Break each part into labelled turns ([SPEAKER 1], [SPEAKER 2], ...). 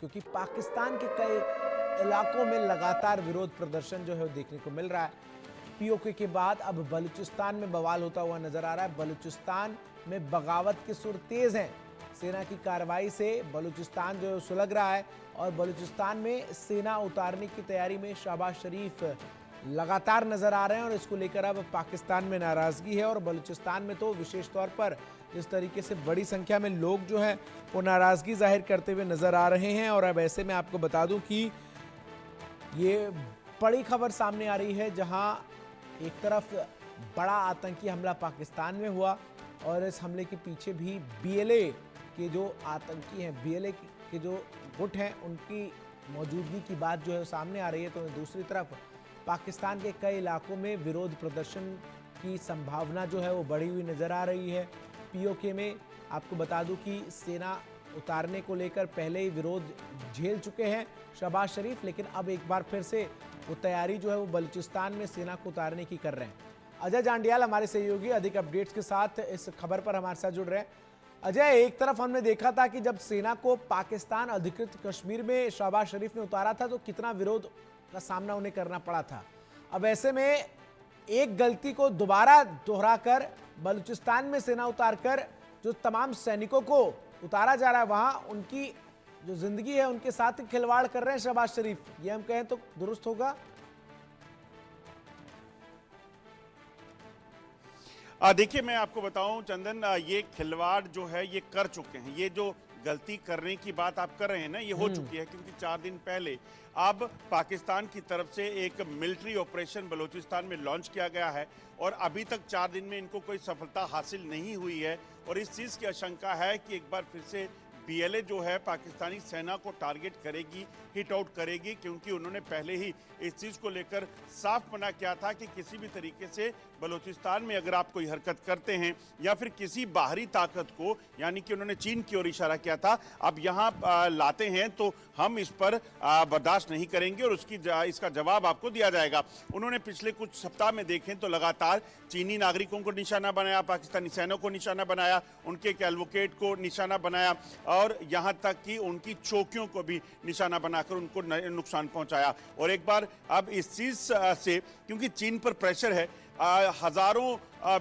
[SPEAKER 1] क्योंकि पाकिस्तान के कई इलाकों में लगातार विरोध प्रदर्शन जो है वो देखने को मिल रहा है। पीओके के बाद अब बलूचिस्तान में बवाल होता हुआ नजर आ रहा है। बलूचिस्तान में बगावत के सुर तेज हैं। सेना की कार्रवाई से बलूचिस्तान जो है सुलग रहा है और बलूचिस्तान में सेना उतारने की तैयारी में शहबाज शरीफ लगातार नजर आ रहे हैं और इसको लेकर अब पाकिस्तान में नाराजगी है। और बलूचिस्तान में तो विशेष तौर पर इस तरीके से बड़ी संख्या में लोग जो हैं वो नाराजगी जाहिर करते हुए नजर आ रहे हैं। और अब ऐसे में आपको बता दूं कि ये बड़ी खबर सामने आ रही है, जहां एक तरफ बड़ा आतंकी हमला पाकिस्तान में हुआ और इस हमले के पीछे भी बीएलए के जो आतंकी हैं, बीएलए के जो गुट हैं, उनकी मौजूदगी की बात जो है सामने आ रही है। तो दूसरी तरफ पाकिस्तान के कई इलाकों में विरोध प्रदर्शन की संभावना जो है वो बढ़ी हुई नजर आ रही है। पीओके में आपको बता दूं कि सेना उतारने को लेकर पहले ही विरोध झेल चुके हैं शहबाज शरीफ, लेकिन अब एक बार फिर से वो तैयारी जो है वो बलूचिस्तान में सेना को उतारने की कर रहे हैं। अजय जांडियाल हमारे सहयोगी अधिक अपडेट्स के साथ इस खबर पर हमारे साथ जुड़ रहे हैं। अजय, एक तरफ हमने देखा था कि जब सेना को पाकिस्तान अधिकृत कश्मीर में शहबाज शरीफ ने उतारा था तो कितना विरोध का सामना उन्हें करना पड़ा था। अब ऐसे में एक गलती को दोबारा दोहराकर बलूचिस्तान में सेना उतारकर जो तमाम सैनिकों को उतारा जा रहा है, वहां उनकी जो जिंदगी है उनके साथ खिलवाड़ कर रहे हैं शहबाज शरीफ, ये हम कहें तो दुरुस्त होगा?
[SPEAKER 2] देखिए, मैं आपको बताऊं चंदन, ये खिलवाड़ जो है ये कर चुके हैं। ये जो गलती करने की बात आप कर रहे हैं ना, ये हो चुकी है, क्योंकि 4 दिन पहले अब पाकिस्तान की तरफ से एक मिलिट्री ऑपरेशन बलूचिस्तान में लॉन्च किया गया है और अभी तक 4 दिन में इनको कोई सफलता हासिल नहीं हुई है। और इस चीज़ की आशंका है कि एक बार फिर से बीएलए जो है पाकिस्तानी सेना को टारगेट करेगी, हिट आउट करेगी, क्योंकि उन्होंने पहले ही इस चीज़ को लेकर साफ मना किया था कि किसी भी तरीके से बलूचिस्तान में अगर आप कोई हरकत करते हैं या फिर किसी बाहरी ताकत को, यानी कि उन्होंने चीन की ओर इशारा किया था, अब यहाँ लाते हैं तो हम इस पर बर्दाश्त नहीं करेंगे और इसका जवाब आपको दिया जाएगा। उन्होंने पिछले कुछ सप्ताह में देखें तो लगातार चीनी नागरिकों को निशाना बनाया, पाकिस्तानी सेना को निशाना बनाया, उनके एक एडवोकेट को निशाना बनाया और यहाँ तक कि उनकी चौकियों को भी निशाना बनाकर उनको नुकसान पहुंचाया। और एक बार अब इस चीज से, क्योंकि चीन पर प्रेशर है, हजारों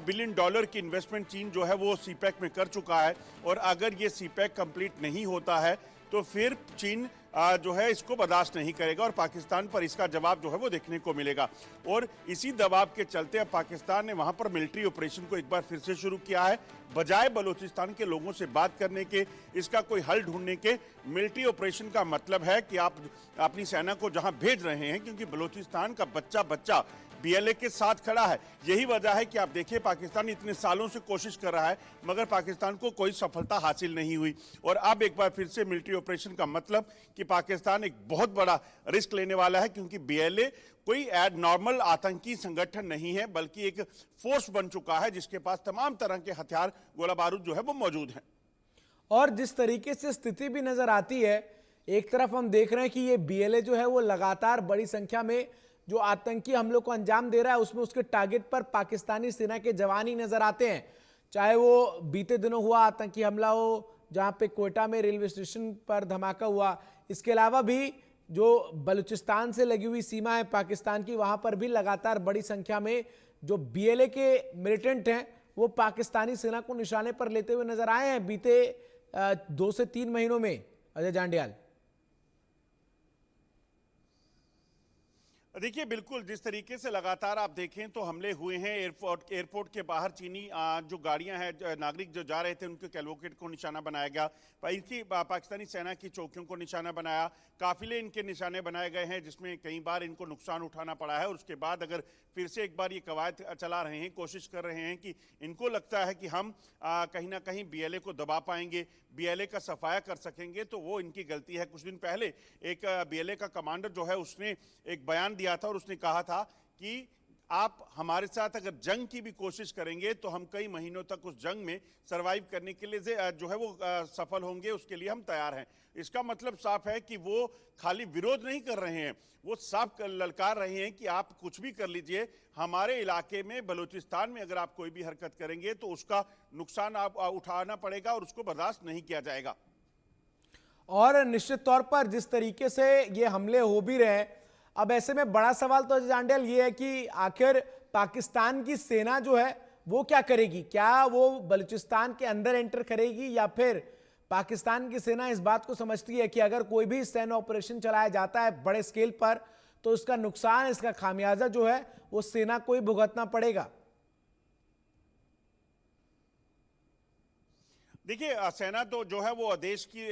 [SPEAKER 2] बिलियन डॉलर की इन्वेस्टमेंट चीन जो है वो सीपैक में कर चुका है और अगर ये सीपैक कंप्लीट नहीं होता है तो फिर चीन जो है इसको बर्दाश्त नहीं करेगा और पाकिस्तान पर इसका जवाब जो है वो देखने को मिलेगा। और इसी दबाव के चलते अब पाकिस्तान ने वहां पर मिलिट्री ऑपरेशन को एक बार फिर से शुरू किया है। बजाय बलूचिस्तान के लोगों से बात करने के, इसका कोई हल ढूंढने के, मिलिट्री ऑपरेशन का मतलब है कि आप अपनी सेना को जहां भेज रहे हैं, क्योंकि बलूचिस्तान का बच्चा बच्चा बीएलए के साथ खड़ा है। यही वजह है कि आप देखिए पाकिस्तान इतने सालों से कोशिश कर रहा है मगर पाकिस्तान को कोई सफलता हासिल नहीं हुई। और अब एक बार फिर से मिलिट्री ऑपरेशन का मतलब कि पाकिस्तान एक बहुत बड़ा रिस्क लेने वाला है, क्योंकि बीएलए कोई नॉर्मल आतंकी संगठन नहीं है बल्कि एक फोर्स बन चुका है जिसके पास तमाम तरह के हथियार, गोला बारूद जो है वो मौजूद हैं।
[SPEAKER 1] और जिस तरीके से स्थिति भी नजर आती है, एक तरफ हम देख रहे हैं कि ये बीएलए जो है वो लगातार बड़ी संख्या में जो आतंकी हमलों को अंजाम दे रहा है उसमें उसके टारगेट पर पाकिस्तानी सेना के जवान ही नजर आते हैं। चाहे वो बीते दिनों हुआ आतंकी हमला हो जहां पे कोयटा में रेलवे स्टेशन पर धमाका हुआ, इसके अलावा भी जो बलूचिस्तान से लगी हुई सीमा है पाकिस्तान की, वहां पर भी लगातार बड़ी संख्या में जो बीएलए के मिलिटेंट हैं वो पाकिस्तानी सेना को निशाने पर लेते हुए नजर आए हैं बीते 2 से 3 महीनों में। अजय जांडियाल,
[SPEAKER 2] देखिए, बिल्कुल जिस तरीके से लगातार आप देखें तो हमले हुए हैं, एयरपोर्ट के बाहर चीनी जो गाड़ियां हैं, नागरिक जो जा रहे थे उनके एडवोकेट को निशाना बनाया गया, इनकी पाकिस्तानी सेना की चौकियों को निशाना बनाया, काफिले इनके निशाने बनाए गए हैं जिसमें कई बार इनको नुकसान उठाना पड़ा है। और उसके बाद अगर फिर से एक बार ये कवायद चला रहे हैं, कोशिश कर रहे हैं कि इनको लगता है कि हम कहीं ना कहीं बीएलए को दबा पाएंगे, बीएलए का सफाया कर सकेंगे, तो वो इनकी गलती है। कुछ दिन पहले एक बीएलए का कमांडर जो है उसने एक बयान दिया था और उसने कहा था कि आप हमारे साथ अगर जंग की भी कोशिश करेंगे तो हम कई महीनों तक उस जंग में सरवाइव करने के लिए जो है वो सफल होंगे, उसके लिए हम तैयार हैं। इसका मतलब साफ है कि वो खाली विरोध नहीं कर रहे हैं, वो साफ ललकार रहे हैं कि आप कुछ भी कर लीजिए, हमारे इलाके में बलूचिस्तान में अगर आप कोई भी हरकत करेंगे तो उसका नुकसान आप उठाना पड़ेगा और उसको बर्दाश्त नहीं किया जाएगा।
[SPEAKER 1] और निश्चित तौर पर जिस तरीके से ये हमले हो भी रहे हैं, अब ऐसे में बड़ा सवाल तो अजय जांडेल ये है कि आखिर पाकिस्तान की सेना जो है वो क्या करेगी? क्या वो बलूचिस्तान के अंदर एंटर करेगी या फिर पाकिस्तान की सेना इस बात को समझती है कि अगर कोई भी सैन्य ऑपरेशन चलाया जाता है बड़े स्केल पर तो इसका नुकसान, इसका खामियाजा जो है वो सेना को ही भुगतना पड़ेगा?
[SPEAKER 2] देखिए सेना तो जो है वो देश की